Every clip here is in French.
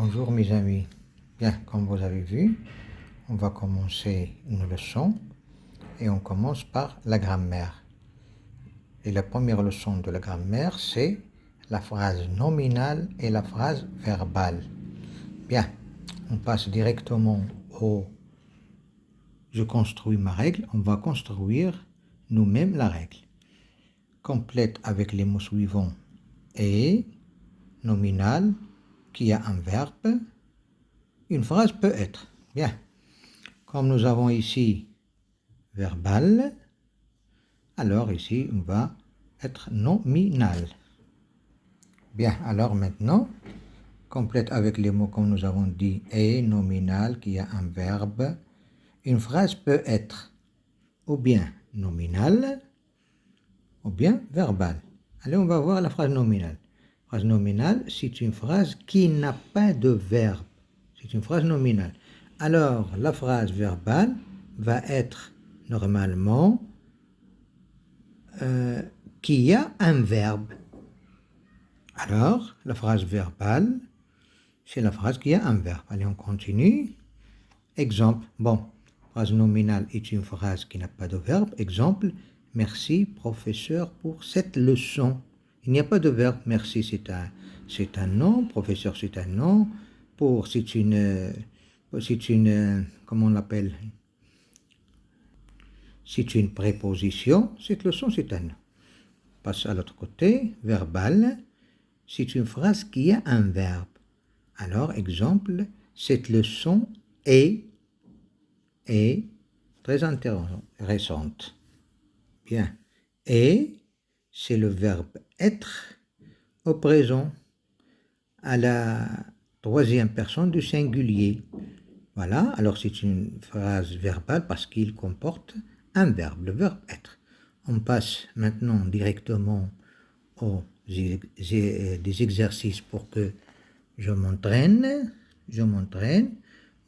Bonjour mes amis. Bien, comme vous avez vu, on va commencer une leçon et on commence par la grammaire. Et la première leçon de la grammaire, c'est la phrase nominale et la phrase verbale. Bien, on passe directement au « je construis ma règle ». On va construire nous-mêmes la règle. Complète avec les mots suivants « et », nominal, qui a un verbe. Une phrase peut être. Bien. Comme nous avons ici verbal, alors ici on va être nominal. Bien, alors maintenant, complète avec les mots comme nous avons dit et nominal qui a un verbe. Une phrase peut être ou bien nominale ou bien verbale. Allez, on va voir la phrase nominale. Phrase nominale, c'est une phrase qui n'a pas de verbe. C'est une phrase nominale. Alors, la phrase verbale va être normalement qui a un verbe. Alors, la phrase verbale, c'est la phrase qui a un verbe. Allez, on continue. Exemple. Bon, phrase nominale est une phrase qui n'a pas de verbe. Exemple. Merci, professeur, pour cette leçon. Il n'y a pas de verbe. Merci, c'est un nom. Professeur, c'est un nom. Pour, c'est une, comment on l'appelle? C'est une préposition. Cette leçon, c'est un nom. Passe à l'autre côté. Verbal. C'est une phrase qui a un verbe. Alors, exemple, cette leçon est très intéressante. Bien. Et, c'est le verbe être au présent à la troisième personne du singulier. Voilà, alors c'est une phrase verbale parce qu'il comporte un verbe, le verbe être. On passe maintenant directement aux des exercices pour que je m'entraîne.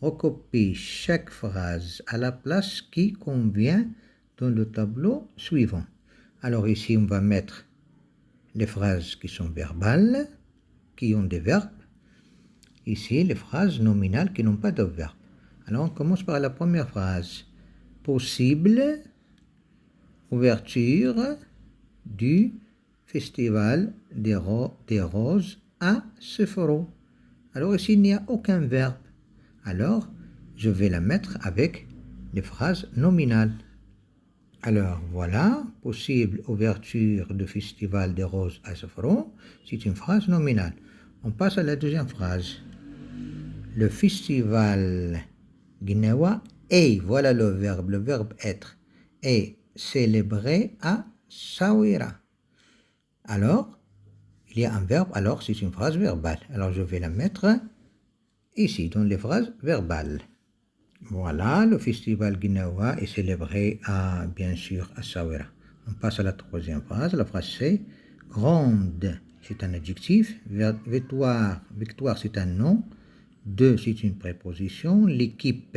Recopie chaque phrase à la place qui convient dans le tableau suivant. Alors ici, on va mettre les phrases qui sont verbales, qui ont des verbes. Ici, les phrases nominales qui n'ont pas de verbe. Alors, on commence par la première phrase. Possible ouverture du festival des roses à Sephora. Alors ici, il n'y a aucun verbe. Alors, je vais la mettre avec les phrases nominales. Alors, voilà, possible ouverture du festival des roses à Sephora, c'est une phrase nominale. On passe à la deuxième phrase. Le festival Gnawa est, voilà le verbe être, est célébré à Sawira. Alors, il y a un verbe, alors c'est une phrase verbale. Alors, je vais la mettre ici, dans les phrases verbales. Voilà, le festival Gnawa est célébré bien sûr, à Sawira. On passe à la troisième phrase. La phrase c'est grande, c'est un adjectif. Victoire, c'est un nom. De, c'est une préposition. L'équipe,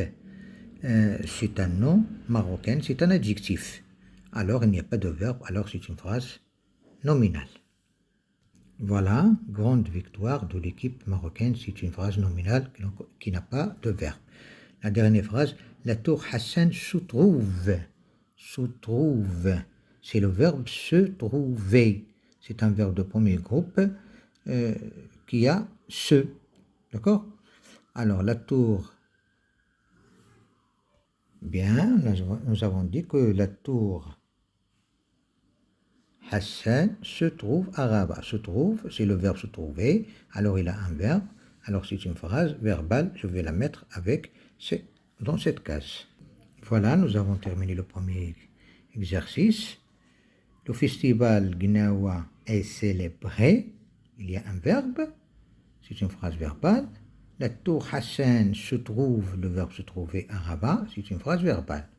c'est un nom. Marocaine, c'est un adjectif. Alors, il n'y a pas de verbe, alors c'est une phrase nominale. Voilà, grande victoire de l'équipe marocaine, c'est une phrase nominale qui n'a pas de verbe. La dernière phrase, la tour Hassan se trouve. Se trouve, c'est le verbe se trouver. C'est un verbe de premier groupe qui a se. D'accord? Alors, la tour, bien, nous avons dit que la tour Hassan se trouve à Rabat. Se trouve, c'est le verbe se trouver. Alors, il a un verbe. Alors, c'est une phrase verbale. Je vais la mettre dans cette case. Voilà, nous avons terminé le premier exercice. Le festival Gnawa est célébré. Il y a un verbe. C'est une phrase verbale. La tour Hassan se trouve, le verbe se trouver à Rabat. C'est une phrase verbale.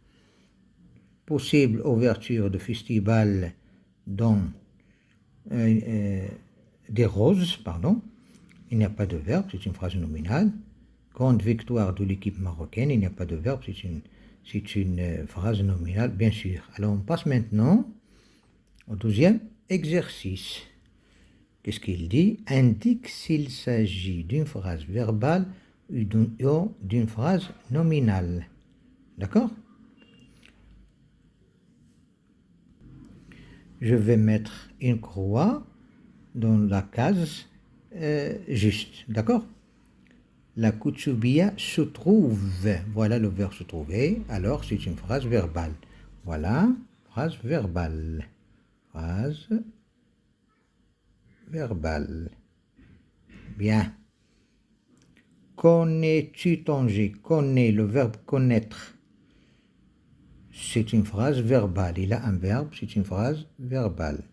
Possible ouverture de festival dans des roses, pardon. Il n'y a pas de verbe, c'est une phrase nominale. Grande victoire de l'équipe marocaine, il n'y a pas de verbe, c'est une phrase nominale, bien sûr. Alors on passe maintenant au deuxième exercice, qu'est-ce qu'il dit? Indique s'il s'agit d'une phrase verbale ou d'une phrase nominale. D'accord? Je vais mettre une croix dans la case juste. D'accord? La kutsubia se trouve. Voilà le verbe se trouver. Alors, c'est une phrase verbale. Voilà, phrase verbale. Phrase verbale. Bien. Connais-tu Tanger? Connais, le verbe connaître. C'est une phrase verbale. Il a un verbe, c'est une phrase verbale.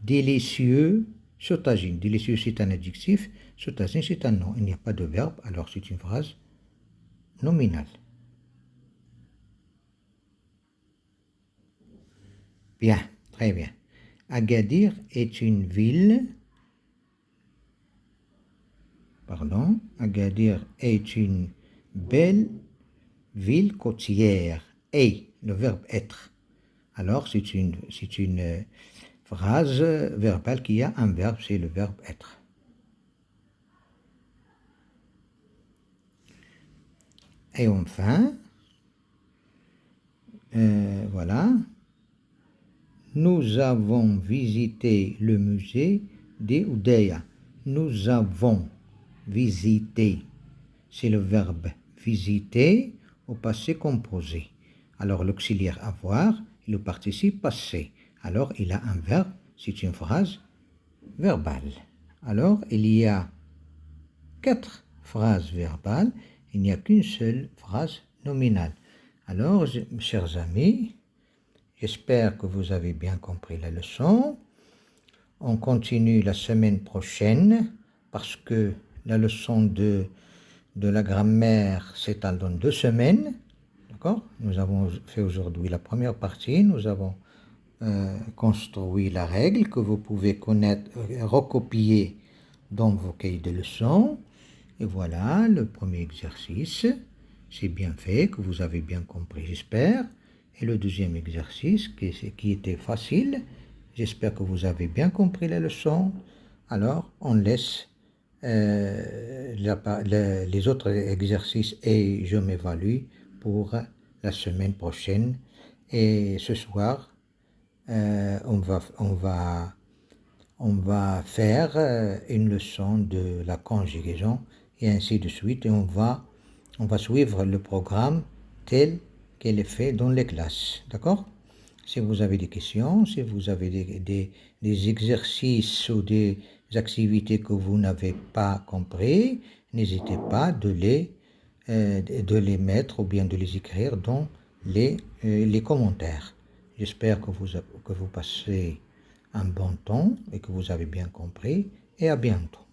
Délicieux, sotagine. Délicieux, c'est un adjectif. Sotagine, c'est un nom. Il n'y a pas de verbe, alors c'est une phrase nominale. Bien, très bien. Agadir est une ville. Agadir est une belle ville côtière. Et, le verbe être. Alors, c'est une phrase verbale qui a un verbe, c'est le verbe être. Et enfin, voilà, nous avons visité le musée des Oudéa. Nous avons visité, c'est le verbe visiter au passé composé. Alors l'auxiliaire avoir et le participe passé. Alors il a un verbe, c'est une phrase verbale. Alors il y a 4 phrases verbales, il n'y a qu'une seule phrase nominale. Alors, chers amis, j'espère que vous avez bien compris la leçon. On continue la semaine prochaine parce que la leçon de la grammaire s'étale dans 2 semaines. D'accord? Nous avons fait aujourd'hui la première partie. Nous avons construit la règle que vous pouvez connaître, recopier dans vos cahiers de leçons. Et voilà le premier exercice. C'est bien fait, que vous avez bien compris, j'espère. Et le deuxième exercice, qui était facile, j'espère que vous avez bien compris la leçon. Alors, on laisse les autres exercices et je m'évalue pour la semaine prochaine. Et ce soir, on va faire une leçon de la conjugaison et ainsi de suite. Et on va suivre le programme tel qu'il est fait dans les classes. D'accord? Si vous avez des questions, si vous avez des exercices ou des activités que vous n'avez pas compris, n'hésitez pas de les mettre ou bien de les écrire dans les commentaires. J'espère que vous passez un bon temps et que vous avez bien compris et à bientôt.